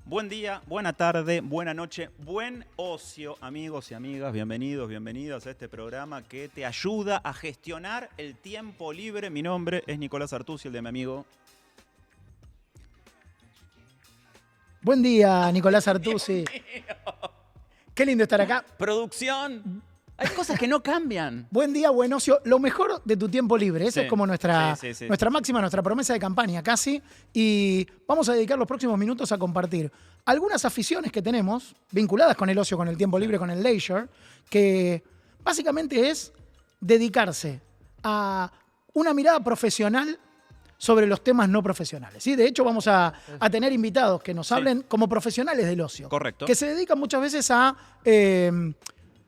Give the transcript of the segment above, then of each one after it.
Buen día, buena tarde, buena noche, buen ocio, amigos y amigas. Bienvenidos, bienvenidas a este programa que te ayuda a gestionar el tiempo libre. Mi nombre es Nicolás Artusi, el de mi amigo. Buen día, Nicolás Artusi. Qué lindo estar acá. Producción. Hay cosas que no cambian. Buen día, buen ocio. Lo mejor de tu tiempo libre. Esa es como nuestra máxima, nuestra promesa de campaña casi. Y vamos a dedicar los próximos minutos a compartir algunas aficiones que tenemos vinculadas con el ocio, con el tiempo libre, con el leisure, que básicamente es dedicarse a una mirada profesional sobre los temas no profesionales. ¿Sí? De hecho, vamos a tener invitados que nos hablen como profesionales del ocio. Correcto. Que se dedican muchas veces a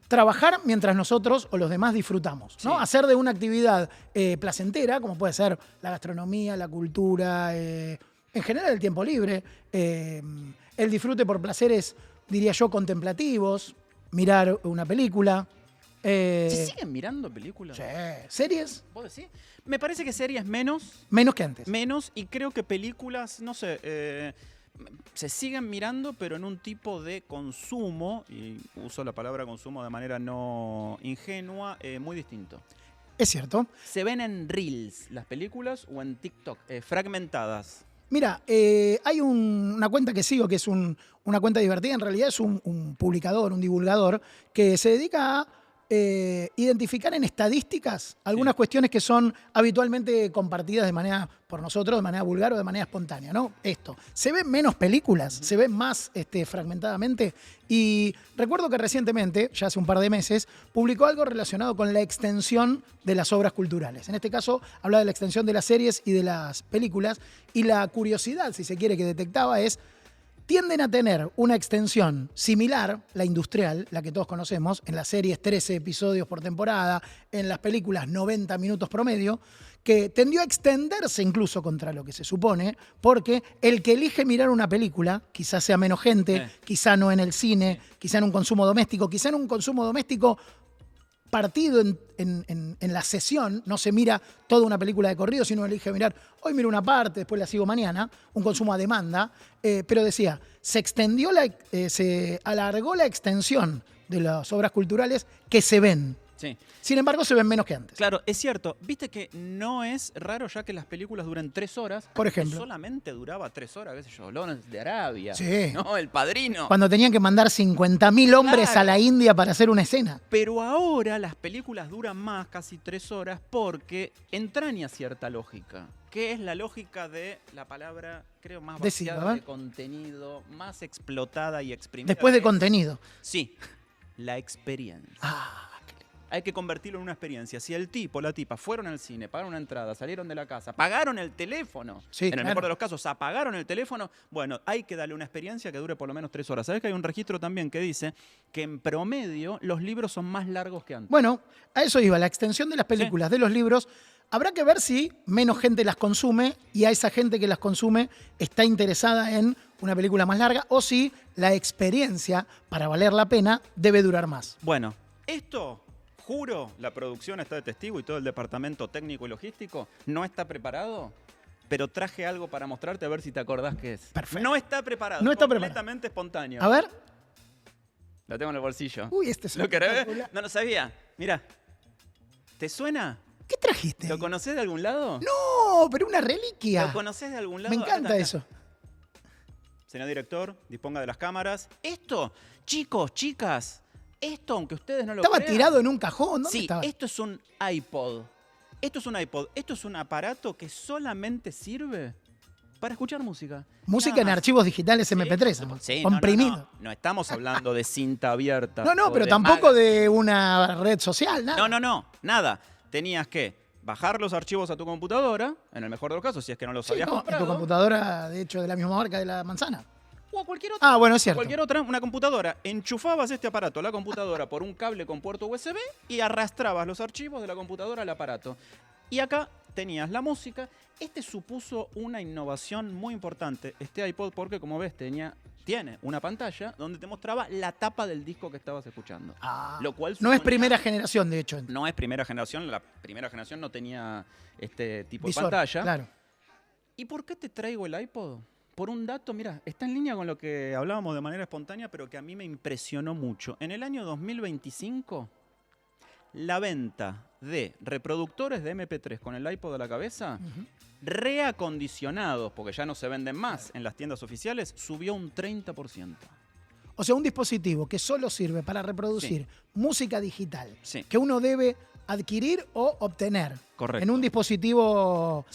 trabajar mientras nosotros o los demás disfrutamos, ¿no? Sí. Hacer de una actividad placentera, como puede ser la gastronomía, la cultura, en general el tiempo libre, el disfrute por placeres, diría yo, contemplativos, mirar una película. ¿Se siguen mirando películas? Sí. ¿Series? ¿Vos decís? Me parece que series menos. Menos que antes. Menos, y creo que películas, no sé, se siguen mirando, pero en un tipo de consumo, y uso la palabra consumo de manera no ingenua, muy distinto. Es cierto. ¿Se ven en Reels las películas o en TikTok? Fragmentadas. Mira, hay una cuenta que sigo que es una cuenta divertida, en realidad es un publicador, un divulgador, que se dedica a identificar en estadísticas algunas cuestiones que son habitualmente compartidas de manera por nosotros, de manera vulgar o de manera espontánea, ¿no? Esto. Se ven menos películas, se ven más fragmentadamente. Y recuerdo que recientemente, ya hace un par de meses, publicó algo relacionado con la extensión de las obras culturales. En este caso, habla de la extensión de las series y de las películas. Y la curiosidad, si se quiere, que detectaba es: tienden a tener una extensión similar, la industrial, la que todos conocemos, en las series 13 episodios por temporada, en las películas 90 minutos promedio, que tendió a extenderse incluso contra lo que se supone, porque el que elige mirar una película, quizás sea menos gente, quizá no en el cine, quizá en un consumo doméstico, partido en la sesión, no se mira toda una película de corrido, sino elige mirar, hoy miro una parte, después la sigo mañana, un consumo a demanda, pero decía, se alargó la extensión de las obras culturales que se ven. Sí. Sin embargo, se ven menos que antes. Claro, es cierto. Viste que no es raro ya que las películas duren 3 horas. Por ejemplo. Que solamente duraba 3 horas, qué sé yo, Lawrence de Arabia. Sí. No, El Padrino. Cuando tenían que mandar 50.000 hombres Claro. a la India para hacer una escena. Pero ahora las películas duran más, casi 3 horas, porque entraña cierta lógica. ¿Qué es la lógica de la palabra, creo, más vaciada de contenido, más explotada y exprimida? Después de contenido. Sí, la experiencia. Hay que convertirlo en una experiencia. Si el tipo o la tipa fueron al cine, pagaron una entrada, salieron de la casa, pagaron el teléfono, Sí, en el mejor de los casos apagaron el teléfono, bueno, hay que darle una experiencia que dure por lo menos 3 horas. ¿Sabes que hay un registro también que dice que en promedio los libros son más largos que antes? Bueno, a eso iba, la extensión de las películas, de los libros. Habrá que ver si menos gente las consume y a esa gente que las consume está interesada en una película más larga, o si la experiencia, para valer la pena, debe durar más. Bueno, esto, juro, la producción está de testigo y todo el departamento técnico y logístico no está preparado, pero traje algo para mostrarte a ver si te acordás qué es. Perfecto. No está preparado, No está completamente espontáneo. A ver. Lo tengo en el bolsillo. Uy, este es ¿Lo querés ver? espectacular. No lo sabía. Mira, ¿te suena? ¿Qué trajiste? ¿Lo conocés de algún lado? No, pero una reliquia. ¿Lo conocés de algún lado? Me encanta Acá. eso. Señor director, disponga de las cámaras. Esto, chicos, chicas, esto, aunque ustedes no lo Estaba crean. tirado en un cajón. ¿Dónde Sí, estaba? esto es un iPod. Esto es un iPod. Esto es un aparato que solamente sirve para escuchar música. Música Nada en más. archivos digitales MP3. Sí, comprimido. No estamos hablando de cinta abierta. No, o pero de tampoco maga. de una red social, nada. No, nada. Tenías que bajar los archivos a tu computadora, en el mejor de los casos, si es que no los Sí, habías no, en comprado. tu computadora, de hecho, de la misma marca de la manzana. O a cualquier otra. Ah, bueno, es cierto. Cualquier otra, una computadora. Enchufabas este aparato a la computadora por un cable con puerto USB y arrastrabas los archivos de la computadora al aparato. Y acá tenías la música. Este supuso una innovación muy importante, este iPod, porque como ves tiene una pantalla donde te mostraba la tapa del disco que estabas escuchando. Lo cual no es primera generación, de hecho. No es primera generación. La primera generación no tenía este tipo visor, de pantalla. Claro. ¿Y por qué te traigo el iPod? Por un dato, mira, está en línea con lo que hablábamos de manera espontánea, pero que a mí me impresionó mucho. En el año 2025, la venta de reproductores de MP3 con el iPod a la cabeza, reacondicionados, porque ya no se venden más en las tiendas oficiales, subió un 30%. O sea, un dispositivo que solo sirve para reproducir música digital, que uno debe adquirir o obtener. Correcto. En un dispositivo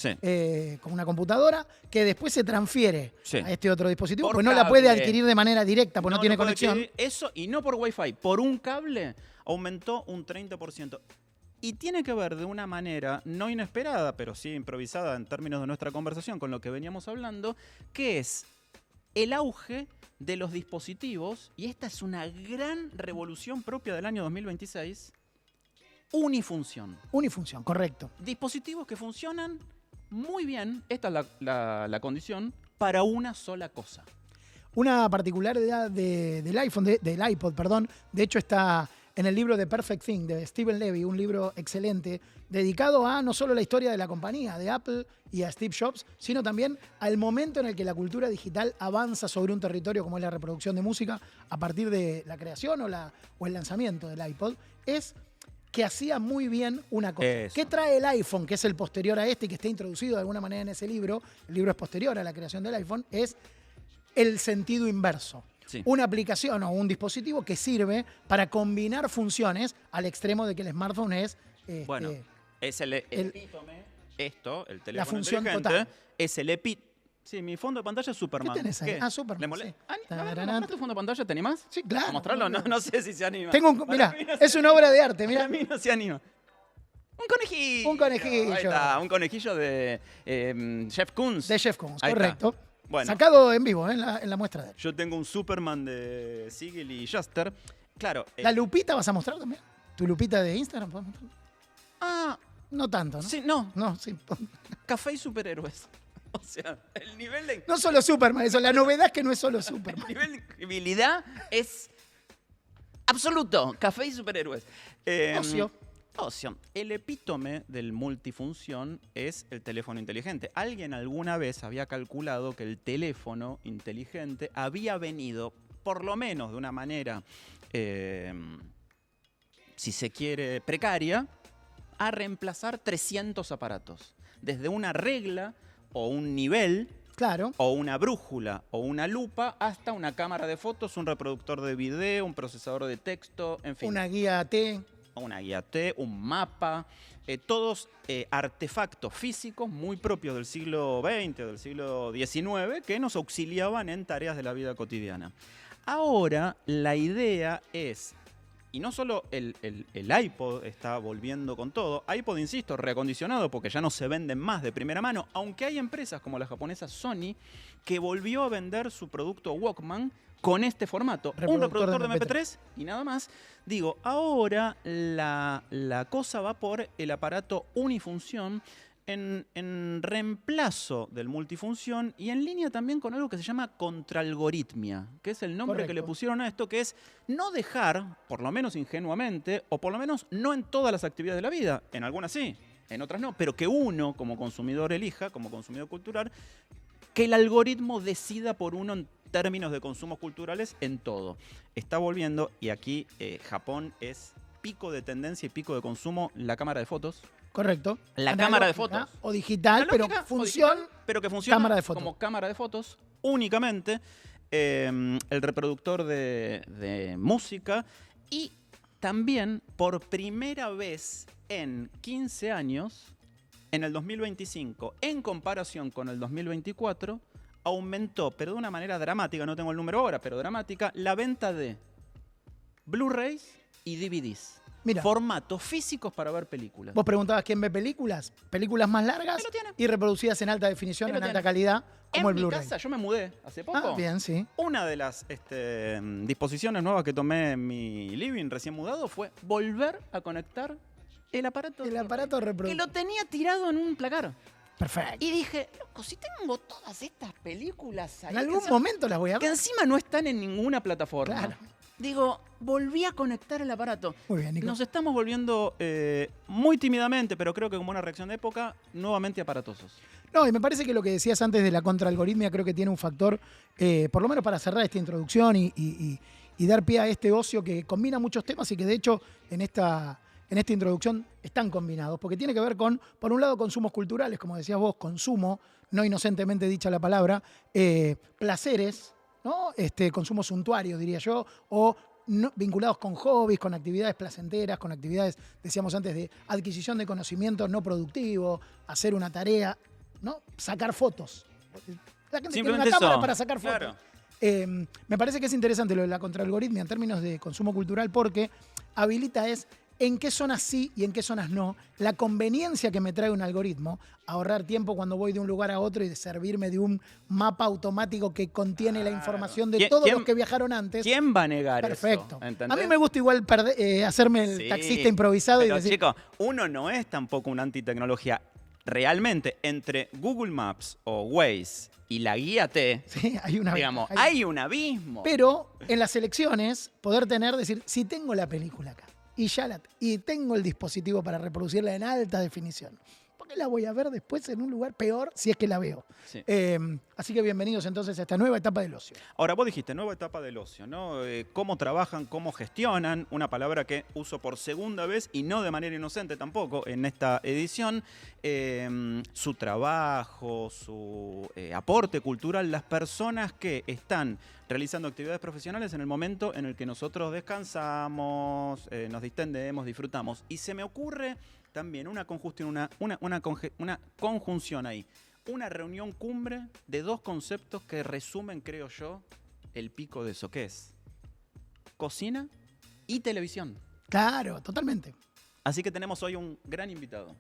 con una computadora que después se transfiere a este otro dispositivo, pues no la puede adquirir de manera directa, pues no tiene conexión. Eso, y no por Wi-Fi, por un cable, aumentó un 30%. Y tiene que ver de una manera no inesperada, pero sí improvisada en términos de nuestra conversación con lo que veníamos hablando, que es el auge de los dispositivos, y esta es una gran revolución propia del año 2026, unifunción. Unifunción, correcto. Dispositivos que funcionan muy bien, esta es la condición, para una sola cosa. Una particularidad del iPod, perdón, de hecho está en el libro The Perfect Thing de Steven Levy, un libro excelente dedicado a no solo la historia de la compañía, de Apple y a Steve Jobs, sino también al momento en el que la cultura digital avanza sobre un territorio como es la reproducción de música a partir de la creación o el lanzamiento del iPod. Es que hacía muy bien una cosa. Eso. ¿Qué trae el iPhone, que es el posterior a este y que está introducido de alguna manera en ese libro? El libro es posterior a la creación del iPhone, es el sentido inverso. Sí. Una aplicación o un dispositivo que sirve para combinar funciones al extremo de que el smartphone es... bueno, es el epítome, el teléfono la función inteligente, total. Es el epítome. Sí, mi fondo de pantalla es Superman. ¿Qué tenés ahí? ¿Qué? Superman. Sí. ¿Mostrar tu fondo de pantalla? ¿Te animás? Sí, claro. ¿A mostrarlo? No sé si se anima. Mirá, es una obra de arte, mirá. A mí no se anima. Un conejillo. Un conejillo. Ahí está, un conejillo de Jeff Koons. De Jeff Koons, correcto. Bueno, sacado en vivo, en la muestra de él. Yo tengo un Superman de Siegel y Shuster. Claro. ¿La lupita vas a mostrar también? ¿Tu lupita de Instagram? ¿Puedes mostrar? No tanto, ¿no? Sí, no. No, sí. Café y superhéroes. O sea, el nivel de... No solo Superman, eso. La novedad es que no es solo Superman. El nivel de increíbilidad es absoluto. Café y superhéroes. Ocio. El epítome del multifunción es el teléfono inteligente. Alguien alguna vez había calculado que el teléfono inteligente había venido, por lo menos de una manera, si se quiere, precaria, a reemplazar 300 aparatos. Desde una regla o un nivel, claro, o una brújula o una lupa, hasta una cámara de fotos, un reproductor de video, un procesador de texto, en fin. Una guía T. Una guía T, un mapa, todos artefactos físicos muy propios del siglo XX o del siglo XIX que nos auxiliaban en tareas de la vida cotidiana. Ahora la idea es, y no solo el iPod está volviendo con todo, iPod, insisto, reacondicionado porque ya no se venden más de primera mano, aunque hay empresas como la japonesa Sony que volvió a vender su producto Walkman con este formato, un reproductor de MP3 y nada más. Digo, ahora la cosa va por el aparato unifunción en reemplazo del multifunción y en línea también con algo que se llama contralgoritmia, que es el nombre que le pusieron a esto, que es no dejar, por lo menos ingenuamente, o por lo menos no en todas las actividades de la vida, en algunas sí, en otras no, pero que uno como consumidor elija, como consumidor cultural, que el algoritmo decida por uno en términos de consumos culturales en todo. Está volviendo, y aquí Japón es pico de tendencia y pico de consumo, la cámara de fotos. Correcto. La cámara de fotos. O digital, pero funciona cámara de fotos. Como cámara de fotos únicamente. El reproductor de música. Y también, por primera vez en 15 años, en el 2025, en comparación con el 2024, aumentó, pero de una manera dramática, no tengo el número ahora, pero dramática, la venta de Blu-rays y DVDs. Mira, formatos físicos para ver películas. Vos preguntabas quién ve películas más largas y reproducidas en alta definición, en alta calidad, como el Blu-ray. En mi casa, yo me mudé hace poco. Bien, sí. Una de las disposiciones nuevas que tomé en mi living recién mudado fue volver a conectar el aparato reproductor. Que lo tenía tirado en un placar. Perfecto. Y dije, loco, si tengo todas estas películas ahí... En algún momento las voy a ver. Que encima no están en ninguna plataforma. Claro. Digo, volví a conectar el aparato. Muy bien, Nico. Nos estamos volviendo muy tímidamente, pero creo que como una reacción de época, nuevamente aparatosos. No, y me parece que lo que decías antes de la contraalgoritmia creo que tiene un factor, por lo menos para cerrar esta introducción y dar pie a este ocio que combina muchos temas y que de hecho en esta introducción están combinados, porque tiene que ver con, por un lado, consumos culturales, como decías vos, consumo, no inocentemente dicha la palabra, placeres, ¿no? Consumo suntuario, diría yo, o no, vinculados con hobbies, con actividades placenteras, con actividades, decíamos antes, de adquisición de conocimientos no productivos, hacer una tarea, ¿no? Sacar fotos. La gente tiene una cámara para sacar fotos. Claro. Me parece que es interesante lo de la contraalgoritmia en términos de consumo cultural porque habilita en qué zonas sí y en qué zonas no, la conveniencia que me trae un algoritmo, ahorrar tiempo cuando voy de un lugar a otro y de servirme de un mapa automático que contiene la información de todos los que viajaron antes. ¿Quién va a negar Perfecto. eso? ¿Entendés? A mí me gusta igual hacerme el taxista improvisado pero y decir... chicos, uno no es tampoco una antitecnología. Realmente, entre Google Maps o Waze y la guía T, sí, hay un abismo. Pero en las elecciones, poder decir, si tengo la película acá, y tengo el dispositivo para reproducirla en alta definición, ¿por qué la voy a ver después en un lugar peor si es que la veo? Sí. Así que bienvenidos entonces a esta nueva etapa del ocio. Ahora, vos dijiste, nueva etapa del ocio, ¿no? Cómo trabajan, cómo gestionan, una palabra que uso por segunda vez y no de manera inocente tampoco en esta edición, su trabajo, su aporte cultural, las personas que están realizando actividades profesionales en el momento en el que nosotros descansamos, nos distendemos, disfrutamos. Y se me ocurre también una conjunción ahí. Una reunión cumbre de dos conceptos que resumen, creo yo, el pico de eso, que es cocina y televisión. Claro, totalmente. Así que tenemos hoy un gran invitado.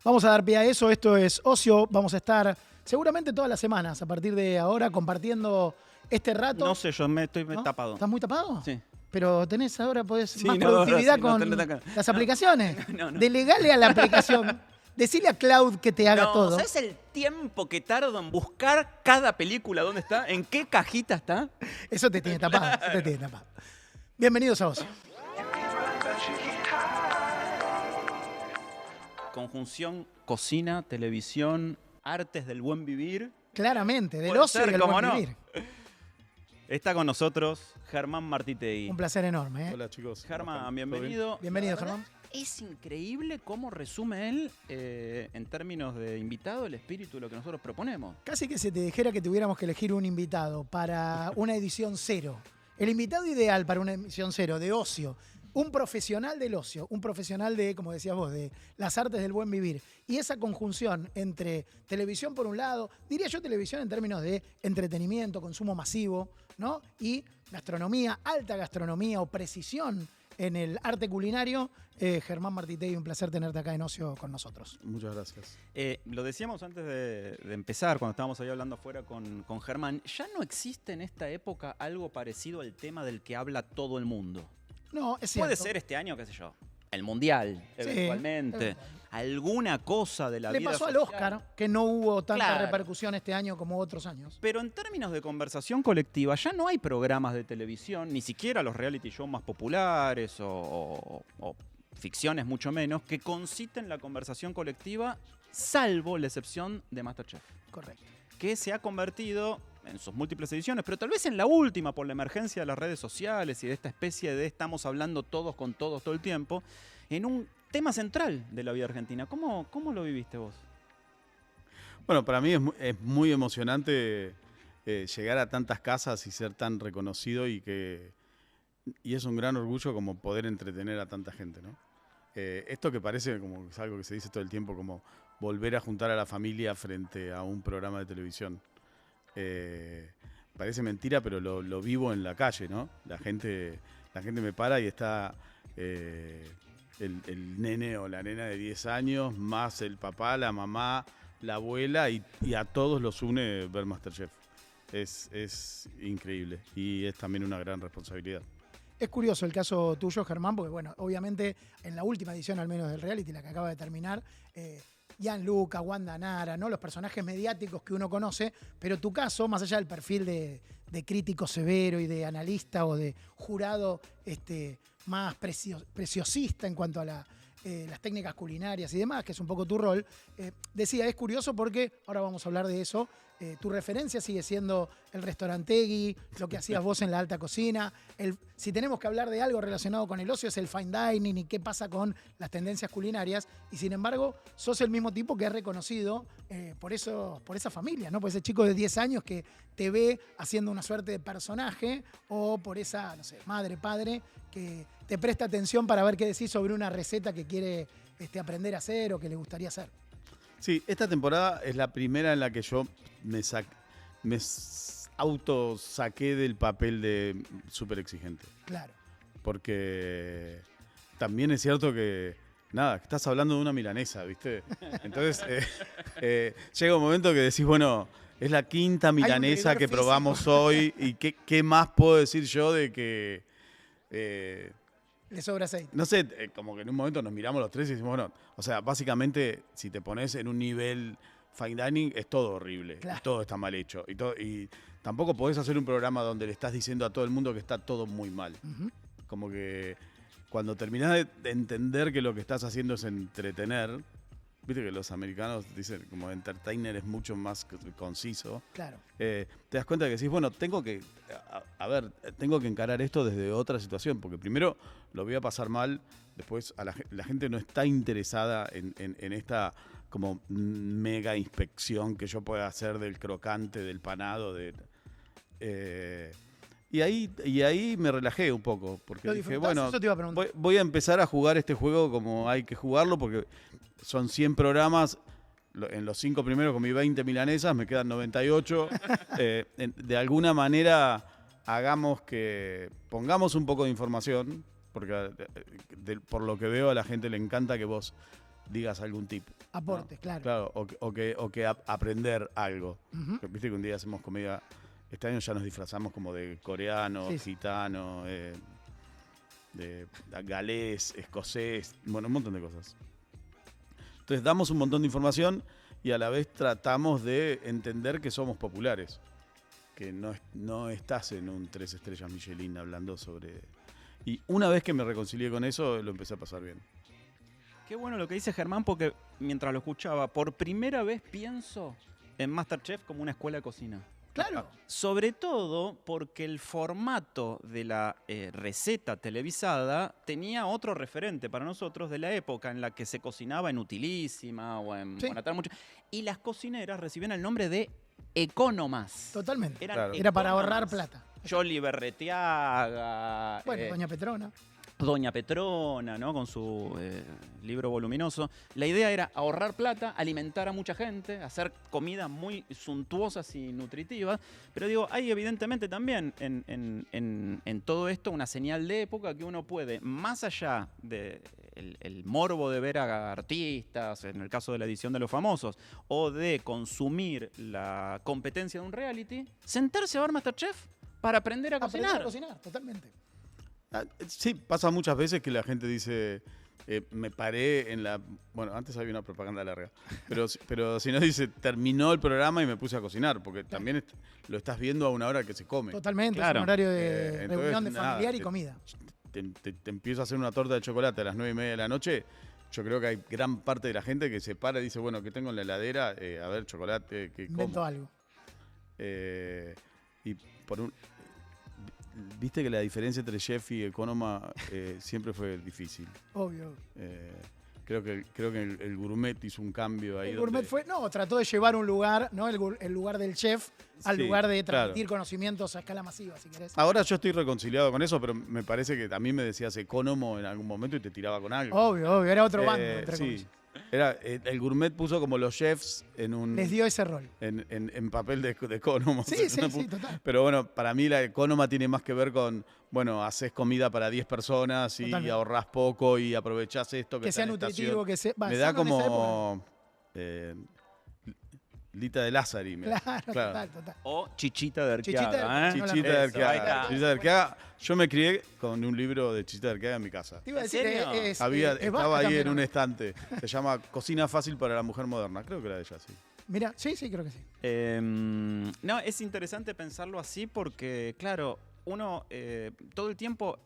Vamos a dar pie a eso. Esto es Ocio. Vamos a estar seguramente todas las semanas a partir de ahora compartiendo este rato. No sé, yo estoy tapado. ¿Estás muy tapado? Sí. Pero tenés ahora, más productividad con las aplicaciones. No. Delegale a la aplicación. Decile a Cloud que te haga todo. ¿Sabes el tiempo que tardo en buscar cada película? ¿Dónde está? ¿En qué cajita está? Eso te tiene tapado. Bienvenidos a Ocio. Conjunción, cocina, televisión, artes del buen vivir. Claramente, del ocio y del buen vivir. Está con nosotros Germán Martitegui. Un placer enorme. Hola chicos. Germán, bienvenido. Bienvenido, Germán. Es increíble cómo resume él, en términos de invitado, el espíritu de lo que nosotros proponemos. Casi que se te dijera que tuviéramos que elegir un invitado para una edición cero. El invitado ideal para una edición cero de ocio. Un profesional del ocio, un profesional de, como decías vos, de las artes del buen vivir. Y esa conjunción entre televisión por un lado, diría yo televisión en términos de entretenimiento, consumo masivo, ¿no? Y gastronomía, alta gastronomía o precisión en el arte culinario. Germán Martitegui, un placer tenerte acá en Ocio con nosotros. Muchas gracias. Lo decíamos antes de empezar, cuando estábamos ahí hablando afuera con Germán, ya no existe en esta época algo parecido al tema del que habla todo el mundo. No, es cierto. Puede ser este año, qué sé yo, el Mundial, eventualmente. Sí. Alguna cosa de la vida Le pasó social. al Oscar, que no hubo tanta repercusión este año como otros años. Pero en términos de conversación colectiva, ya no hay programas de televisión, ni siquiera los reality shows más populares o ficciones mucho menos, que conciten la conversación colectiva, salvo la excepción de MasterChef. Correcto. Que se ha convertido en sus múltiples ediciones, pero tal vez en la última, por la emergencia de las redes sociales y de esta especie de estamos hablando todos con todos todo el tiempo, en un tema central de la vida argentina. ¿Cómo lo viviste vos? Bueno, para mí es muy emocionante llegar a tantas casas y ser tan reconocido y es un gran orgullo como poder entretener a tanta gente, ¿no? Esto que parece como es algo que se dice todo el tiempo, como volver a juntar a la familia frente a un programa de televisión. Parece mentira, pero lo vivo en la calle, ¿no? La gente me para y está el nene o la nena de 10 años, más el papá, la mamá, la abuela, y a todos los une ver MasterChef. Es increíble y es también una gran responsabilidad. Es curioso el caso tuyo, Germán, porque bueno, obviamente en la última edición al menos del reality, la que acaba de terminar, Gianluca, Wanda Nara, ¿no? Los personajes mediáticos que uno conoce, pero tu caso, más allá del perfil de crítico severo y de analista o de jurado más preciosista en cuanto a las técnicas culinarias y demás, que es un poco tu rol, decía, es curioso porque, ahora vamos a hablar de eso, tu referencia sigue siendo el restaurantegui, lo que hacías vos en la alta cocina. Si tenemos que hablar de algo relacionado con el ocio es el fine dining y qué pasa con las tendencias culinarias. Y sin embargo, sos el mismo tipo que es reconocido por esa familia, ¿no? Por ese chico de 10 años que te ve haciendo una suerte de personaje o por esa, no sé, madre, padre que te presta atención para ver qué decís sobre una receta que quiere aprender a hacer o que le gustaría hacer. Sí, esta temporada es la primera en la que yo me auto saqué del papel de súper exigente. Claro. Porque también es cierto que, nada, estás hablando de una milanesa, ¿viste? Entonces, llega un momento que decís, bueno, es la quinta milanesa que probamos hoy y ¿qué más puedo decir yo de que... le sobra aceite. No sé, como que en un momento nos miramos los tres y decimos, bueno, o sea, básicamente si te pones en un nivel fine dining es todo horrible, claro. Todo está mal hecho y tampoco podés hacer un programa donde le estás diciendo a todo el mundo que está todo muy mal. Uh-huh. Como que cuando terminás de entender que lo que estás haciendo es entretener, viste que los americanos dicen como entertainer es mucho más conciso. Claro. Te das cuenta que decís, bueno, tengo que encarar esto desde otra situación, porque primero lo voy a pasar mal, después la gente no está interesada en esta como mega inspección que yo pueda hacer del crocante, del panado, y ahí me relajé un poco, porque dije, bueno, voy a empezar a jugar este juego como hay que jugarlo, porque son 100 programas, en los 5 primeros comí 20 milanesas, me quedan 98. De alguna manera pongamos un poco de información, porque por lo que veo a la gente le encanta que vos digas algún tip. Aportes, ¿no? Claro, o que aprender algo. Uh-huh. Viste que un día hacemos comedia, este año ya nos disfrazamos como de coreano, gitano, de galés, escocés, bueno, un montón de cosas. Entonces damos un montón de información y a la vez tratamos de entender que somos populares, que no estás en un 3 estrellas Michelin hablando sobre... Y una vez que me reconcilié con eso, lo empecé a pasar bien. Qué bueno lo que dice Germán, porque mientras lo escuchaba, por primera vez pienso en MasterChef como una escuela de cocina. Claro. Sobre todo porque el formato de la receta televisada tenía otro referente para nosotros de la época en la que se cocinaba en Utilísima o en Buenatar mucho. Y las cocineras recibían el nombre de economas. Totalmente. Claro. Era para ahorrar plata. Yoli Berretiaga. Bueno, Doña Petrona. Doña Petrona, ¿no? Con su libro voluminoso. La idea era ahorrar plata, alimentar a mucha gente, hacer comidas muy suntuosas y nutritivas. Pero digo, hay evidentemente también en todo esto una señal de época que uno puede, más allá del morbo de ver a artistas, en el caso de la edición de Los Famosos, o de consumir la competencia de un reality, sentarse a ver MasterChef para aprender a cocinar. Aprender a cocinar, totalmente. Sí, pasa muchas veces que la gente dice, me paré en la... Bueno, antes había una propaganda larga, pero si no dice, terminó el programa y me puse a cocinar, porque también lo estás viendo a una hora que se come. Totalmente, claro. Es un horario de Entonces, reunión de familiar y comida. Te empiezo a hacer una torta de chocolate a las 9:30 de la noche. Yo creo que hay gran parte de la gente que se para y dice, bueno, ¿qué tengo en la heladera? A ver, chocolate, ¿qué como? Invento algo. Y por un... Viste que la diferencia entre chef y economa siempre fue difícil. Obvio. Creo que el gourmet hizo un cambio ahí. El gourmet trató de llevar un lugar, ¿no? El lugar del chef al lugar de transmitir conocimientos a escala masiva, si querés. Ahora yo estoy reconciliado con eso, pero me parece que también me decías económo en algún momento y te tiraba con algo. Obvio, era otro bando, entre comillas. El gourmet puso como los chefs en un... Les dio ese rol. En papel de económo. Sí, total. Pero bueno, para mí la económa tiene más que ver con, bueno, haces comida para 10 personas y totalmente. Ahorrás poco y aprovechás esto. Que sea nutritivo, que sea... Me da como... Lita de Lázari. Claro, total. O Chichita de Arqueaga. Chichita de Arqueaga. Chichita de Arqueaga. Yo me crié con un libro de Chichita de Arqueaga en mi casa. Te iba a decir, estaba ahí en un estante. Se llama Cocina fácil para la mujer moderna. Creo que era de ella, sí. Mira, sí, creo que sí. No, es interesante pensarlo así porque, claro, uno todo el tiempo,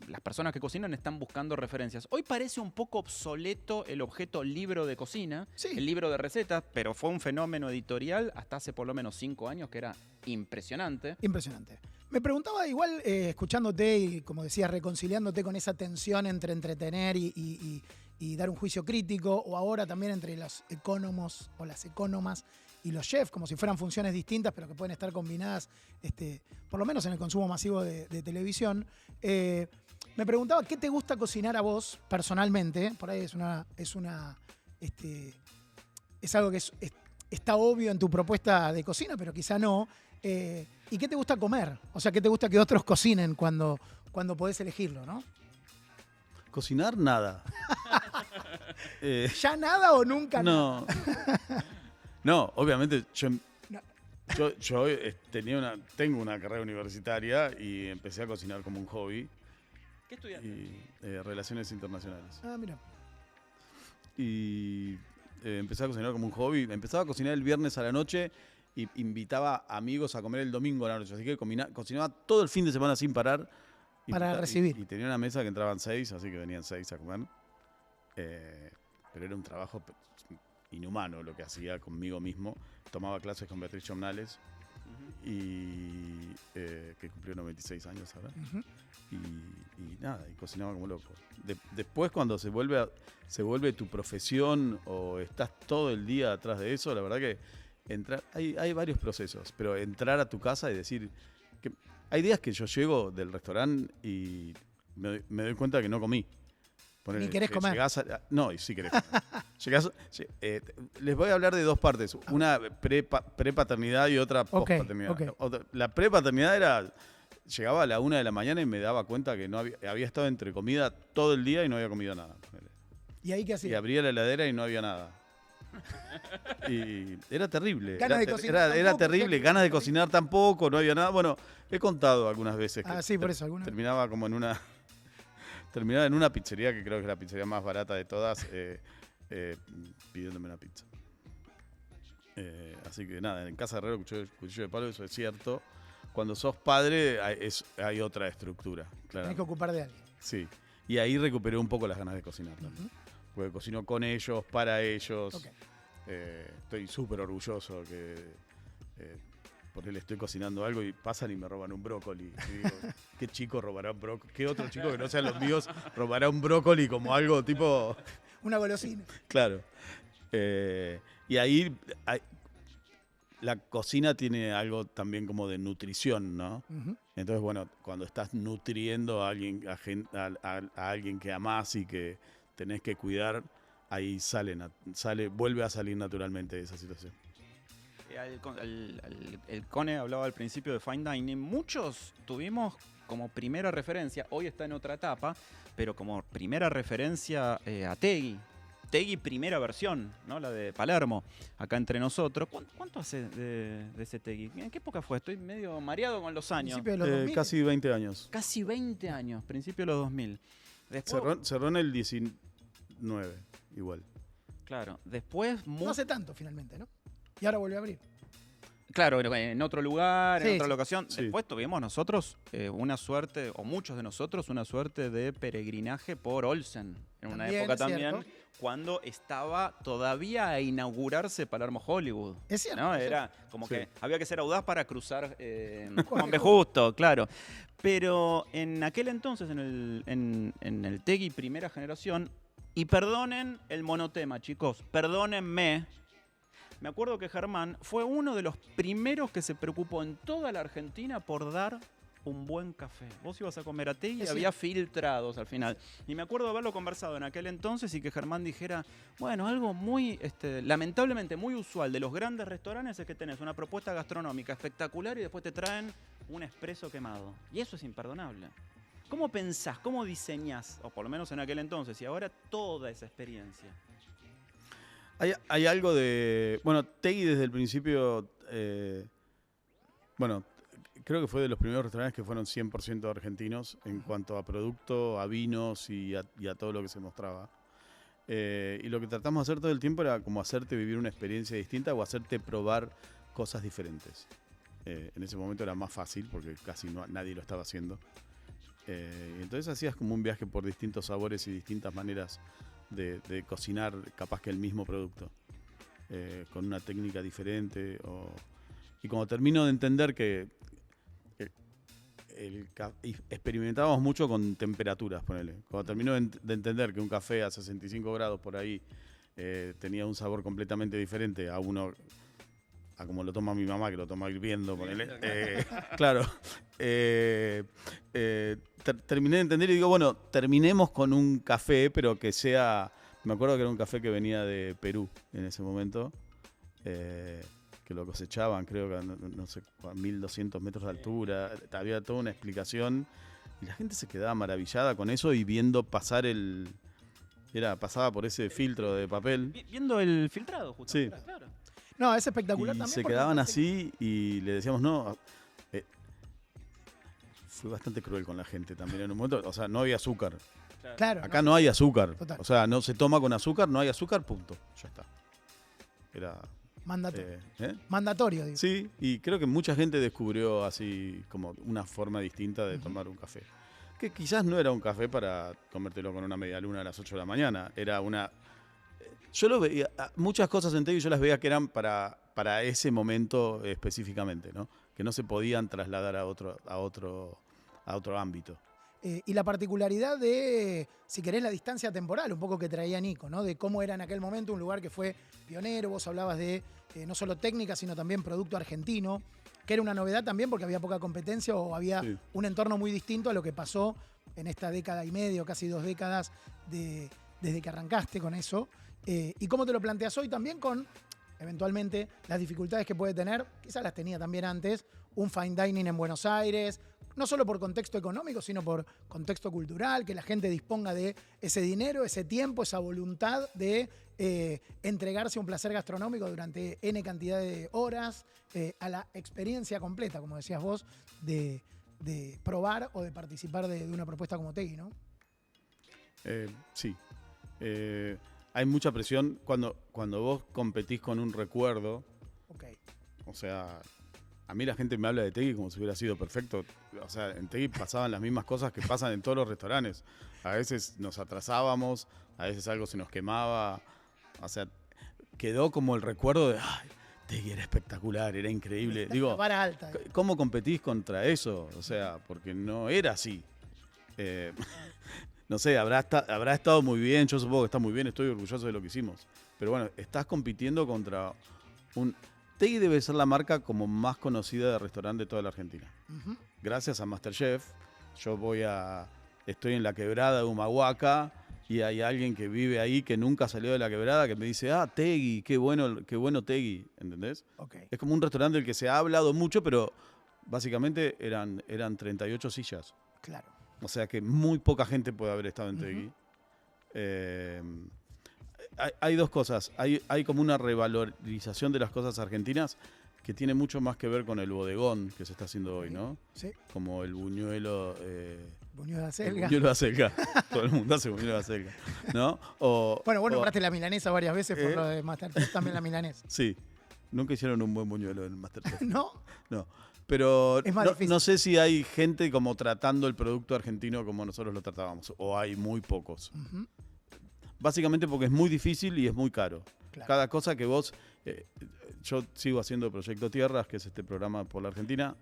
las personas que cocinan están buscando referencias. Hoy parece un poco obsoleto el objeto libro de cocina, el libro de recetas, pero fue un fenómeno editorial hasta hace por lo menos 5 años que era impresionante. Impresionante. Me preguntaba igual, escuchándote y, como decías, reconciliándote con esa tensión entre entretener y dar un juicio crítico, o ahora también entre los ecónomos o las ecónomas y los chefs, como si fueran funciones distintas, pero que pueden estar combinadas, por lo menos en el consumo masivo de televisión. Me preguntaba, ¿qué te gusta cocinar a vos personalmente? Por ahí es algo que está obvio en tu propuesta de cocina, pero quizá no. ¿Y qué te gusta comer? O sea, ¿qué te gusta que otros cocinen cuando podés elegirlo, no? Cocinar, nada. ¿Ya nada o nunca no. Nada? No, obviamente yo tengo una carrera universitaria y empecé a cocinar como un hobby. ¿Qué estudiaste? Relaciones internacionales. Ah, mira. Y empecé a cocinar como un hobby. Empezaba a cocinar el viernes a la noche y invitaba amigos a comer el domingo a la noche. Así que cocinaba todo el fin de semana sin parar. Para recibir. Y tenía una mesa que entraban 6, así que venían 6 a comer. Pero era un trabajo inhumano lo que hacía conmigo mismo. Tomaba clases con Beatriz Chomnales, que cumplió 96 años ahora. Y nada, y cocinaba como loco. Después, cuando se vuelve tu profesión o estás todo el día atrás de eso, la verdad que hay varios procesos, pero entrar a tu casa y decir que hay días que yo llego del restaurante y me doy cuenta que no comí. Ni querés comer. No, y sí querés comer. Les voy a hablar de dos partes. Una prepaternidad y otra pospaternidad. Okay. La prepaternidad llegaba a la 1 de la mañana y me daba cuenta que no había estado entre comida todo el día y no había comido nada. ¿Y ahí qué hacía? Y abría la heladera y no había nada. Y era terrible. Ganas de cocinar era terrible. Ganas de cocinar tampoco, no había nada. Bueno, he contado algunas veces que sí, por eso, alguna. terminaba en una pizzería, que creo que es la pizzería más barata de todas, pidiéndome una pizza. Así que nada, en casa de herrero, cuchillo de palo, eso es cierto. Cuando sos padre hay otra estructura, claro. Tenés que ocupar de alguien. Sí, y ahí recuperé un poco las ganas de cocinar también. Porque cocino con ellos, para ellos. Okay. Estoy súper orgulloso que por él estoy cocinando algo y pasan y me roban un brócoli. Y digo, ¿qué chico robará un brócoli? ¿Qué otro chico que no sean los míos robará un brócoli como algo tipo... Una golosina. Claro. Y ahí la cocina tiene algo también como de nutrición, ¿no? Entonces, bueno, cuando estás nutriendo a alguien que amás y que tenés que cuidar, ahí vuelve a salir naturalmente esa situación. El Cone hablaba al principio de Fine Dining. Muchos tuvimos como primera referencia, hoy está en otra etapa, pero como primera referencia a Tegui. Tegui primera versión, ¿no? La de Palermo, acá entre nosotros. ¿Cuánto hace de ese Tegui? ¿En qué época fue? Estoy medio mareado con los años. Principio de los 2000. Casi 20 años. Casi 20 años, principio de los 2000. Después, cerró en el 19, igual. Claro, después... No hace tanto finalmente, ¿no? Y ahora volvió a abrir. Claro, en otro lugar, en otra locación. Sí. Después tuvimos nosotros una suerte, o muchos de nosotros, una suerte de peregrinaje por Olsen. En una época también, cuando estaba todavía a inaugurarse Palermo Hollywood. Es cierto. ¿No? Era como que había que ser audaz para cruzar Juan B. Justo, claro. Pero en aquel entonces, en el Tegui primera generación, y perdonen el monotema, chicos, perdónenme. Me acuerdo que Germán fue uno de los primeros que se preocupó en toda la Argentina por dar un buen café. Vos ibas a comer a Tegui y había filtrados al final. Y me acuerdo de haberlo conversado en aquel entonces y que Germán dijera, bueno, algo muy, lamentablemente muy usual de los grandes restaurantes es que tenés una propuesta gastronómica espectacular y después te traen un espresso quemado. Y eso es imperdonable. ¿Cómo pensás, cómo diseñás, o por lo menos en aquel entonces y ahora, toda esa experiencia? Hay algo de... Bueno, Tegui desde el principio... bueno, creo que fue de los primeros restaurantes que fueron 100% argentinos en cuanto a producto, a vinos y a todo lo que se mostraba. Y lo que tratamos de hacer todo el tiempo era como hacerte vivir una experiencia distinta o hacerte probar cosas diferentes. En ese momento era más fácil porque casi nadie lo estaba haciendo. Entonces hacías como un viaje por distintos sabores y distintas maneras de cocinar capaz que el mismo producto, con una técnica diferente. Y como termino de entender que experimentábamos mucho con temperaturas, ponele. Cuando termino de entender que un café a 65 grados por ahí tenía un sabor completamente diferente a como lo toma mi mamá, que lo toma hirviendo, ponele. Claro. Terminé de entender y digo, bueno, terminemos con un café, pero que sea... Me acuerdo que era un café que venía de Perú en ese momento, que lo cosechaban, creo que no sé, a 1200 metros de altura. Había toda una explicación y la gente se quedaba maravillada con eso y viendo pasar pasaba por ese filtro de papel. Viendo el filtrado, justo. Sí. Claro. No, es espectacular y también. Se quedaban así y le decíamos no. Fui bastante cruel con la gente también en un momento. O sea, no había azúcar. Claro. Acá no hay azúcar. Total. O sea, no se toma con azúcar, no hay azúcar, punto. Ya está. Era... Mandatorio. Mandatorio, digo. Sí, y creo que mucha gente descubrió así como una forma distinta de tomar un café. Que quizás no era un café para comértelo con una medialuna a las 8 de la mañana. Era una... Yo lo veía, muchas cosas en Tegui yo las veía que eran para ese momento específicamente, ¿no? Que no se podían trasladar a otro ámbito. Y la particularidad de, si querés, la distancia temporal, un poco que traía Nico, ¿no? De cómo era en aquel momento un lugar que fue pionero. Vos hablabas de no solo técnica, sino también producto argentino, que era una novedad también porque había poca competencia o había un entorno muy distinto a lo que pasó en esta década y media, casi 2 décadas desde que arrancaste con eso. Y cómo te lo planteas hoy también con, eventualmente, las dificultades que puede tener, quizás las tenía también antes, un fine dining en Buenos Aires, no solo por contexto económico, sino por contexto cultural, que la gente disponga de ese dinero, ese tiempo, esa voluntad de entregarse a un placer gastronómico durante N cantidad de horas, a la experiencia completa, como decías vos, de probar o de participar de una propuesta como Tegui, ¿no? Sí. Hay mucha presión cuando vos competís con un recuerdo. Okay. O sea... A mí la gente me habla de Tegui como si hubiera sido perfecto. O sea, en Tegui pasaban las mismas cosas que pasan en todos los restaurantes. A veces nos atrasábamos, a veces algo se nos quemaba. O sea, quedó como el recuerdo de, ay, Tegui era espectacular, era increíble. Digo, vara alta. ¿Cómo competís contra eso? O sea, porque no era así. No sé, habrá estado muy bien, yo supongo que está muy bien, estoy orgulloso de lo que hicimos. Pero bueno, estás compitiendo contra un... Tegui debe ser la marca como más conocida de restaurante de toda la Argentina. Uh-huh. Gracias a MasterChef, estoy en la quebrada de Humahuaca y hay alguien que vive ahí que nunca salió de la quebrada que me dice, Tegui, qué bueno Tegui, ¿entendés? Okay. Es como un restaurante del que se ha hablado mucho, pero básicamente eran 38 sillas. Claro. O sea que muy poca gente puede haber estado en Tegui. Hay dos cosas. Hay como una revalorización de las cosas argentinas que tiene mucho más que ver con el bodegón que se está haciendo hoy, ¿no? Sí. Como el buñuelo... buñuelo de acelga. Buñuelo de acelga. Todo el mundo hace buñuelo de acelga, ¿no? Bueno, nombraste la milanesa varias veces por lo de MasterChef, también la milanesa. Sí. Nunca hicieron un buen buñuelo en MasterChef. ¿No? No. Pero no sé si hay gente como tratando el producto argentino como nosotros lo tratábamos. O hay muy pocos. Uh-huh. Básicamente porque es muy difícil y es muy caro. Claro. Cada cosa que vos... yo sigo haciendo Proyecto Tierras, que es este programa por la Argentina.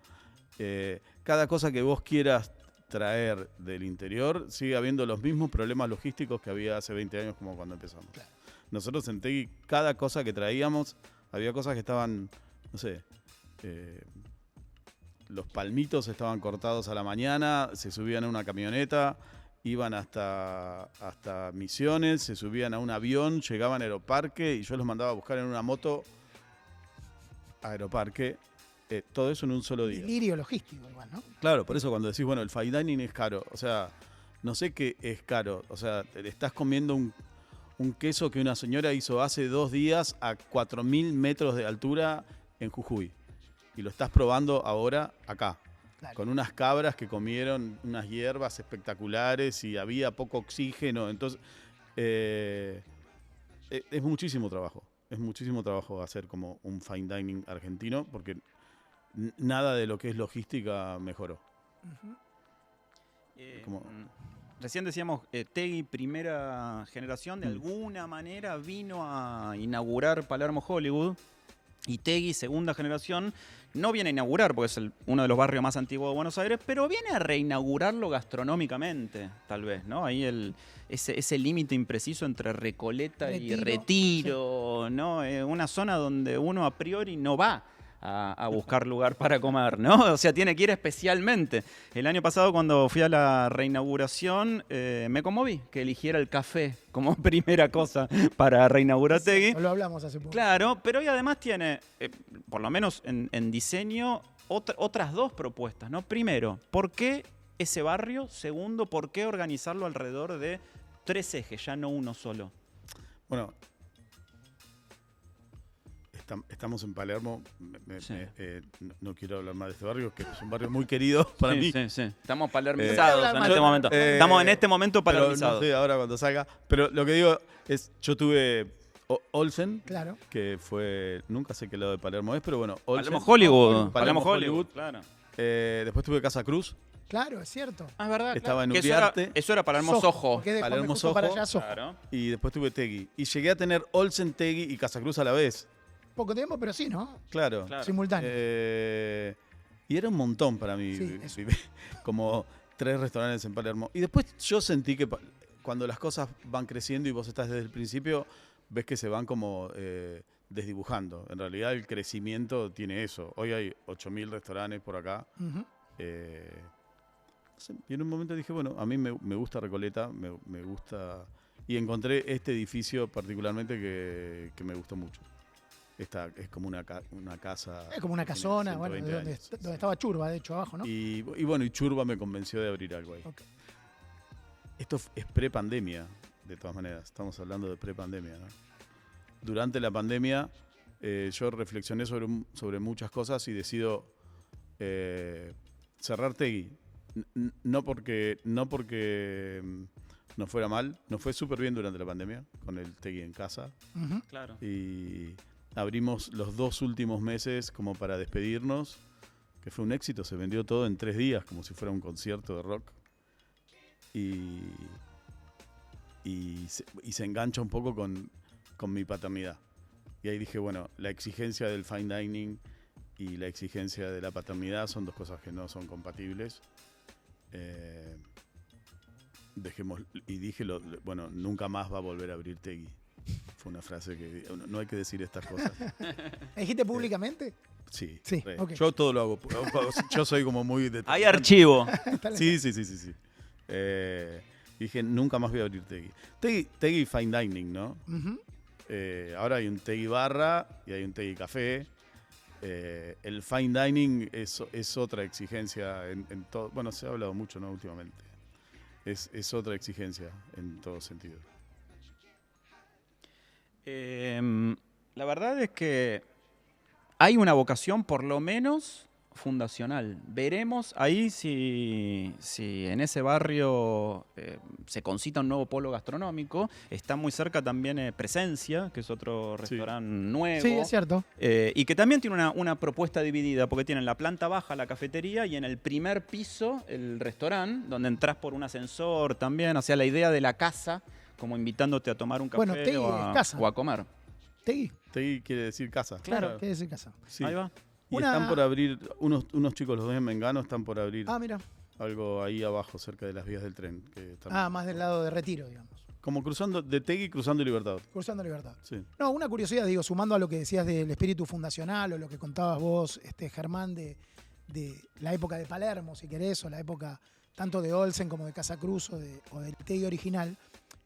Cada cosa que vos quieras traer del interior, sigue habiendo los mismos problemas logísticos que había hace 20 años como cuando empezamos. Claro. Nosotros en Tegui, cada cosa que traíamos, había cosas que estaban, no sé... los palmitos estaban cortados a la mañana, se subían a una camioneta... Iban hasta Misiones, se subían a un avión, llegaban a Aeroparque y yo los mandaba a buscar en una moto a Aeroparque. Todo eso en un solo día. Delirio logístico igual, ¿no? Claro, por eso cuando decís, bueno, el fine dining es caro. O sea, no sé qué es caro. O sea, te estás comiendo un queso que una señora hizo hace 2 días a 4.000 metros de altura en Jujuy. Y lo estás probando ahora acá. Claro. Con unas cabras que comieron unas hierbas espectaculares y había poco oxígeno. Entonces, es muchísimo trabajo. Es muchísimo trabajo hacer como un fine dining argentino porque nada de lo que es logística mejoró. Recién decíamos, Tegui, primera generación, de alguna manera vino a inaugurar Palermo Hollywood. Y Tegui, segunda generación, no viene a inaugurar, porque es uno de los barrios más antiguos de Buenos Aires, pero viene a reinaugurarlo gastronómicamente, tal vez, ¿no? Ahí ese límite impreciso entre Recoleta y Retiro, sí. ¿No? Una zona donde uno a priori no va a buscar lugar para comer, ¿no? O sea, tiene que ir especialmente. El año pasado, cuando fui a la reinauguración, me conmoví que eligiera el café como primera cosa para reinaugurar Tegui. Lo hablamos hace poco. Claro, pero hoy además tiene, por lo menos en diseño, otras 2 propuestas, ¿no? Primero, ¿por qué ese barrio? Segundo, ¿por qué organizarlo alrededor de 3 ejes, ya no uno solo? Bueno, estamos en Palermo, no quiero hablar más de este barrio, que es un barrio muy querido para mí. Sí. Estamos palermizados en este momento. Estamos en este momento palermizados. No sé ahora cuando salga. Pero lo que digo es, yo tuve Olsen, claro, que fue, nunca sé qué lado de Palermo es, pero bueno. Olsen, Palermo Hollywood, claro. Después tuve Casa Cruz. Claro, es cierto. Es verdad. Estaba en Uriarte. Eso era Palermo Sojo. Palermo Sojo. Para allá, Sojo. Claro. Y después tuve Tegui. Y llegué a tener Olsen, Tegui y Casa Cruz a la vez. Poco tiempo, pero sí, ¿no? Claro. Simultáneo. Y era un montón para mí. Sí, como 3 restaurantes en Palermo. Y después yo sentí que cuando las cosas van creciendo y vos estás desde el principio, ves que se van como desdibujando. En realidad el crecimiento tiene eso. Hoy hay 8.000 restaurantes por acá. Uh-huh. Y en un momento dije, bueno, a mí me gusta Recoleta, me gusta... Y encontré este edificio particularmente que me gustó mucho. Esta es como una casa. Es como una casona, bueno, donde estaba Churba, de hecho, abajo, ¿no? Y bueno, y Churba me convenció de abrir algo ahí. Okay. Esto es pre-pandemia, de todas maneras. Estamos hablando de pre-pandemia, ¿no? Durante la pandemia, yo reflexioné sobre muchas cosas y decido cerrar Tegui. No porque nos fuera mal, nos fue súper bien durante la pandemia, con el Tegui en casa. Uh-huh. Claro. Y abrimos los 2 últimos meses como para despedirnos, que fue un éxito, se vendió todo en 3 días, como si fuera un concierto de rock. Y se engancha un poco con mi paternidad. Y ahí dije, bueno, la exigencia del fine dining y la exigencia de la paternidad son 2 cosas que no son compatibles. Y dije, bueno, nunca más va a volver a abrir Tegui. Fue una frase que no hay que decir estas cosas. ¿Dijiste públicamente? Sí. Okay. Yo todo lo hago. Yo soy como muy... Hay archivo. Sí. Dije, nunca más voy a abrir Tegui. Tegui fine dining, ¿no? Uh-huh. Ahora hay un Tegui barra y hay un Tegui café. El fine dining es otra exigencia en todo. Bueno, se ha hablado mucho, ¿no? Últimamente. Es otra exigencia en todo sentido. La verdad es que hay una vocación, por lo menos fundacional. Veremos ahí si en ese barrio se concita un nuevo polo gastronómico. Está muy cerca también Presencia, que es otro restaurante nuevo. Sí, es cierto. Y que también tiene una propuesta dividida, porque tiene en la planta baja la cafetería y en el primer piso el restaurante, donde entras por un ascensor también. O sea, la idea de la casa, como invitándote a tomar un café o a comer. Tegui quiere decir casa. Claro, quiere decir casa. Sí. Ahí va. Y están por abrir, unos chicos, los 2 en Mengano, están por abrir mira. algo ahí abajo, cerca de las vías del tren. Más del lado de Retiro, digamos. Como cruzando, de Tegui cruzando Libertad. Cruzando Libertad. Sí. No, una curiosidad, digo, sumando a lo que decías del espíritu fundacional o lo que contabas vos, Germán, de la época de Palermo, si querés, o la época tanto de Olsen como de Casa Cruz o del Tegui original,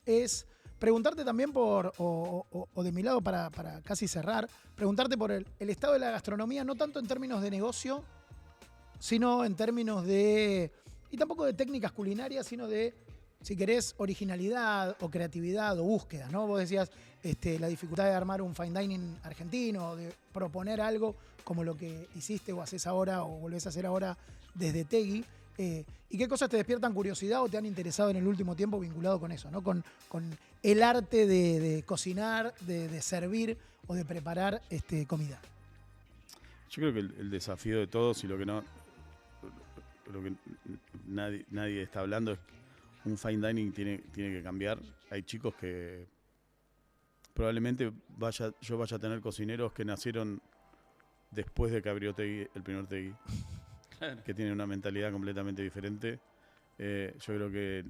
es preguntarte también o de mi lado para casi cerrar, preguntarte por el estado de la gastronomía, no tanto en términos de negocio, sino en términos y tampoco de técnicas culinarias, sino de si querés, originalidad o creatividad o búsqueda, ¿no? Vos decías la dificultad de armar un fine dining argentino, de proponer algo como lo que hiciste o haces ahora o volvés a hacer ahora desde Tegui. ¿Y qué cosas te despiertan curiosidad o te han interesado en el último tiempo vinculado con eso, ¿no? Con el arte de cocinar, de servir o de preparar comida. Yo creo que el desafío de todos y lo que nadie está hablando es que un fine dining tiene que cambiar. Hay chicos que probablemente yo vaya a tener cocineros que nacieron después de que abrió Tegui, el primer Tegui, que tienen una mentalidad completamente diferente. Yo creo que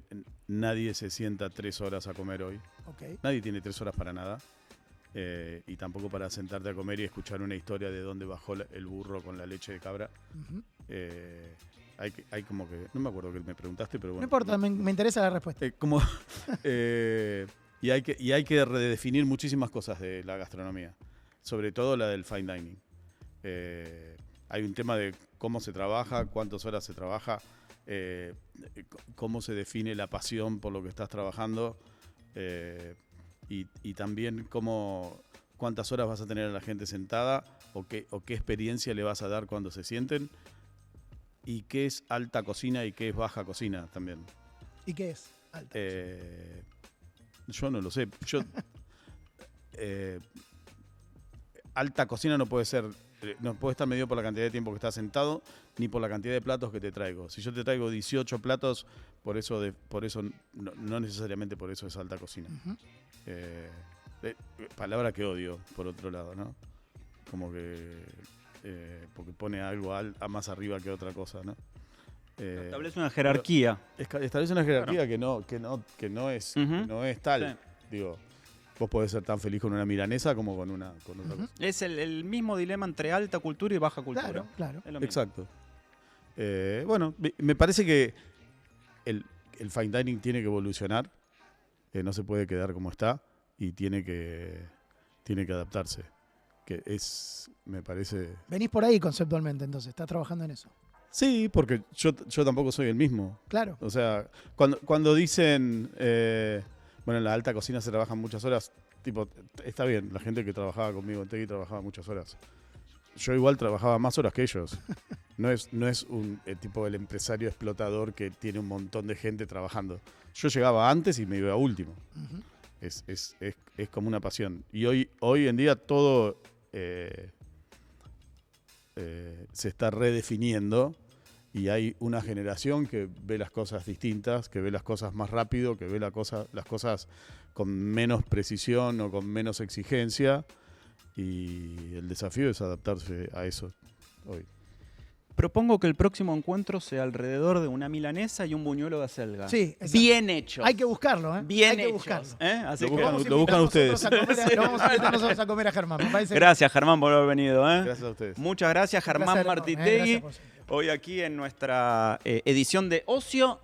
nadie se sienta 3 horas a comer hoy. Okay. Nadie tiene 3 horas para nada. Y tampoco para sentarte a comer y escuchar una historia de dónde bajó el burro con la leche de cabra. Uh-huh. Hay como que... No me acuerdo que me preguntaste, pero bueno. No importa, me interesa la respuesta. Y hay que redefinir muchísimas cosas de la gastronomía. Sobre todo la del fine dining. Hay un tema de cómo se trabaja, cuántas horas se trabaja, cómo se define la pasión por lo que estás trabajando. Y también cuántas horas vas a tener a la gente sentada o qué experiencia le vas a dar cuando se sienten y qué es alta cocina y qué es baja cocina también. ¿Y qué es alta yo no lo sé. Alta cocina no puede estar medido por la cantidad de tiempo que estás sentado ni por la cantidad de platos que te traigo. Si yo te traigo 18 platos, por eso no necesariamente por eso es alta cocina. Uh-huh. Palabra que odio, por otro lado, ¿no? Como que porque pone algo a más arriba que otra cosa, ¿no? Establece una jerarquía. Establece una jerarquía claro. que no es tal. Sí. Digo, vos podés ser tan feliz con una milanesa como con otra cosa. Es el mismo dilema entre alta cultura y baja cultura. Claro. Es lo mismo. Exacto. Bueno, me parece que el fine dining tiene que evolucionar. No se puede quedar como está y tiene que adaptarse. Me parece... Venís por ahí conceptualmente, entonces, estás trabajando en eso. Sí, porque yo tampoco soy el mismo. Claro. O sea, cuando dicen, bueno, en la alta cocina se trabajan muchas horas, tipo, está bien, la gente que trabajaba conmigo en Tegui trabajaba muchas horas. Yo igual trabajaba más horas que ellos. No es un tipo el empresario explotador que tiene un montón de gente trabajando. Yo llegaba antes y me iba último. Uh-huh. Es como una pasión. Y hoy en día todo se está redefiniendo y hay una generación que ve las cosas distintas, que ve las cosas más rápido, que ve las cosas con menos precisión o con menos exigencia. Y el desafío es adaptarse a eso hoy. Propongo que el próximo encuentro sea alrededor de una milanesa y un buñuelo de acelga. Sí, bien hecho. Hay que buscarlo, ¿eh? Bien hay que hechos, buscarlo. Así lo buscan ustedes. Lo vamos a invitar nosotros a comer a Germán. Me parece gracias, Germán, por haber venido. Gracias a ustedes. Muchas gracias, Germán Martitegui. Hoy aquí en nuestra edición de Ocio,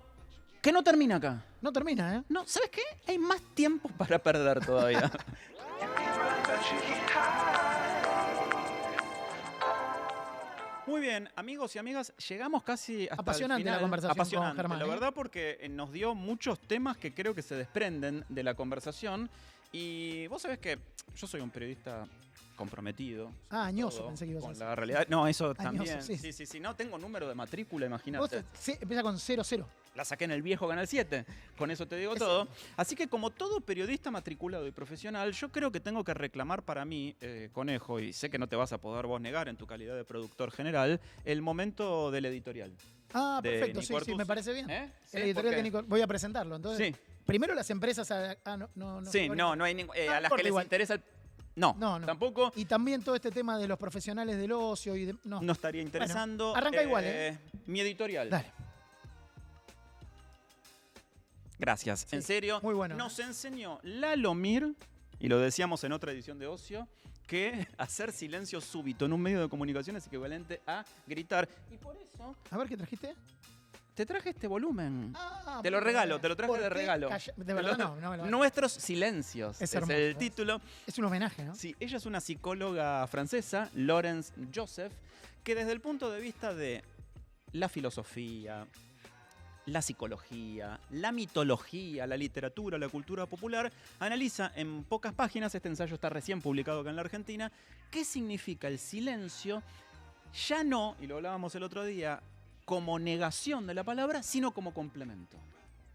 que no termina acá. No termina, ¿eh? No, ¿sabes qué? Hay más tiempo para perder todavía. Muy bien, amigos y amigas, llegamos casi hasta apasionante el final. La conversación apasionante, con Germán, la verdad, porque nos dio muchos temas que creo que se desprenden de la conversación. Y vos sabés que yo soy un periodista comprometido. Añoso, pensé que ibas a con decir. la realidad. No, eso Añoso, también. sí. Sí. No tengo número de matrícula, imagínate. Vos empieza con 00. La saqué en el viejo Canal 7. Con eso te digo todo. Así que como todo periodista matriculado y profesional, yo creo que tengo que reclamar para mí, Conejo, y sé que no te vas a poder vos negar en tu calidad de productor general, el momento del editorial. Ah, perfecto, sí, me parece bien. Sí, el editorial de Nico, voy a presentarlo. Entonces, sí. Primero las empresas... no hay ningún... a las que les interesa... No, tampoco. Y también todo este tema de los profesionales del ocio y no estaría interesando. Bueno, arranca igual, Mi editorial. Dale. Gracias, en serio. Muy bueno. Nos enseñó Lalo Mir, y lo decíamos en otra edición de Ocio, que hacer silencio súbito en un medio de comunicación es equivalente a gritar. Y por eso... A ver, ¿qué trajiste? Te traje este volumen. Te lo regalo, te lo traje de regalo. De verdad no. Nuestros silencios. Es hermoso, el título. Es un homenaje, ¿no? Sí, ella es una psicóloga francesa, Laurence Joseph, que desde el punto de vista de la filosofía, la psicología, la mitología, la literatura, la cultura popular, analiza en pocas páginas, este ensayo está recién publicado acá en la Argentina, qué significa el silencio, ya no, y lo hablábamos el otro día, como negación de la palabra, sino como complemento.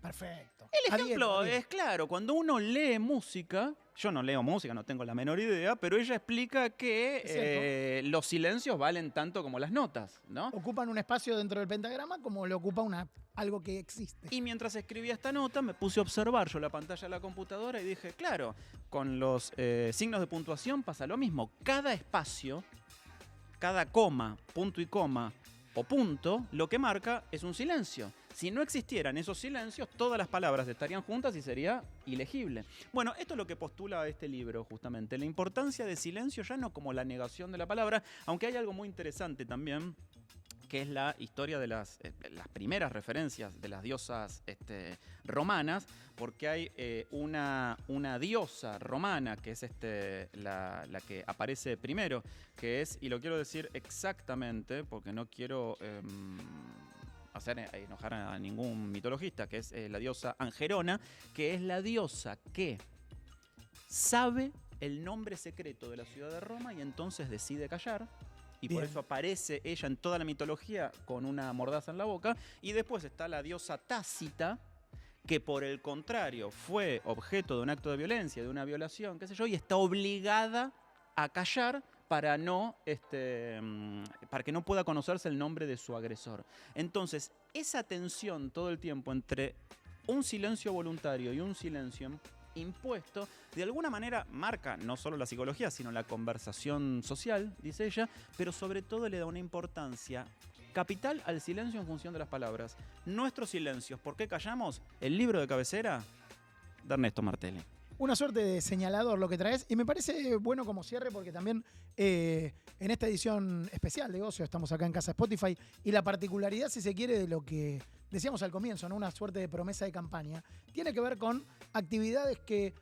Perfecto. El ejemplo es claro, cuando uno lee música, yo no leo música, no tengo la menor idea, pero ella explica que los silencios valen tanto como las notas, ¿no? Ocupan un espacio dentro del pentagrama como lo ocupa algo que existe. Y mientras escribía esta nota me puse a observar yo la pantalla de la computadora y dije, claro, con los signos de puntuación pasa lo mismo. Cada espacio, cada coma, punto y coma o punto, lo que marca es un silencio. Si no existieran esos silencios, todas las palabras estarían juntas y sería ilegible. Bueno, esto es lo que postula este libro, justamente. La importancia del silencio ya no como la negación de la palabra, aunque hay algo muy interesante también, que es la historia de las primeras referencias de las diosas romanas, porque hay una diosa romana, que es la que aparece primero, que es, y lo quiero decir exactamente, porque no quiero hacer enojar a ningún mitologista, que es la diosa Angerona, que es la diosa que sabe el nombre secreto de la ciudad de Roma y entonces decide callar. Y por eso aparece ella en toda la mitología con una mordaza en la boca. Y después está la diosa Tácita, que por el contrario fue objeto de un acto de violencia, de una violación, qué sé yo, y está obligada a callar para que no pueda conocerse el nombre de su agresor. Entonces, esa tensión todo el tiempo entre un silencio voluntario y un silencio impuesto, de alguna manera marca no solo la psicología, sino la conversación social, dice ella, pero sobre todo le da una importancia capital al silencio en función de las palabras. Nuestros silencios, ¿por qué callamos? El libro de cabecera de Ernesto Martelli. Una suerte de señalador lo que traes, y me parece bueno como cierre porque también en esta edición especial de Ocio estamos acá en Casa Spotify, y la particularidad, si se quiere, de lo que decíamos al comienzo, ¿no? Una suerte de promesa de campaña, tiene que ver con actividades que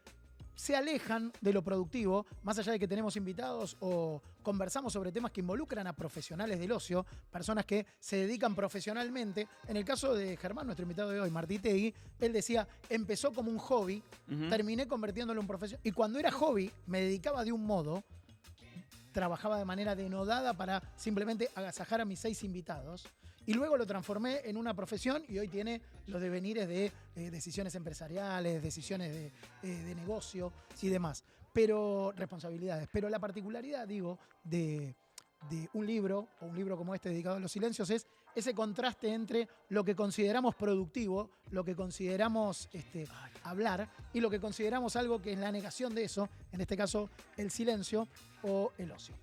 se alejan de lo productivo, más allá de que tenemos invitados o conversamos sobre temas que involucran a profesionales del ocio, personas que se dedican profesionalmente. En el caso de Germán, nuestro invitado de hoy, Martí Tegui, él decía, empezó como un hobby, terminé convirtiéndolo en profesión, y cuando era hobby me dedicaba de un modo, trabajaba de manera denodada para simplemente agasajar a mis 6 invitados, y luego lo transformé en una profesión y hoy tiene los devenires de decisiones empresariales, decisiones de negocio y demás. Pero responsabilidades. Pero la particularidad, digo, de un libro, o un libro como este dedicado a los silencios, es ese contraste entre lo que consideramos productivo, lo que consideramos hablar, y lo que consideramos algo que es la negación de eso, en este caso el silencio o el ocio.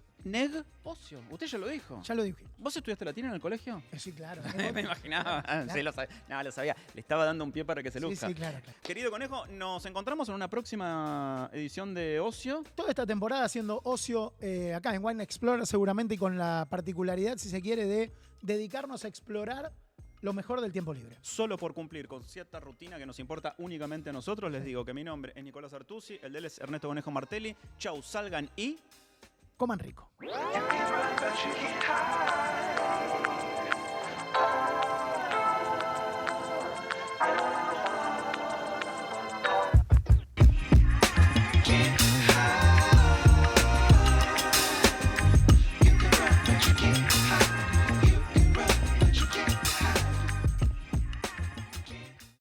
Ocio. Usted ya lo dijo. Ya lo dije. ¿Vos estudiaste latín en el colegio? Sí, claro. Me imaginaba. Claro. Sí, lo sabía. No, lo sabía. Le estaba dando un pie para que se luzca. Sí, claro. Querido Conejo, nos encontramos en una próxima edición de Ocio. Toda esta temporada haciendo ocio acá en Wine Explorer, seguramente, y con la particularidad, si se quiere, de dedicarnos a explorar lo mejor del tiempo libre. Solo por cumplir con cierta rutina que nos importa únicamente a nosotros, les digo que mi nombre es Nicolás Artusi, el de él es Ernesto Conejo Martelli. Chau, salgan y... coman rico.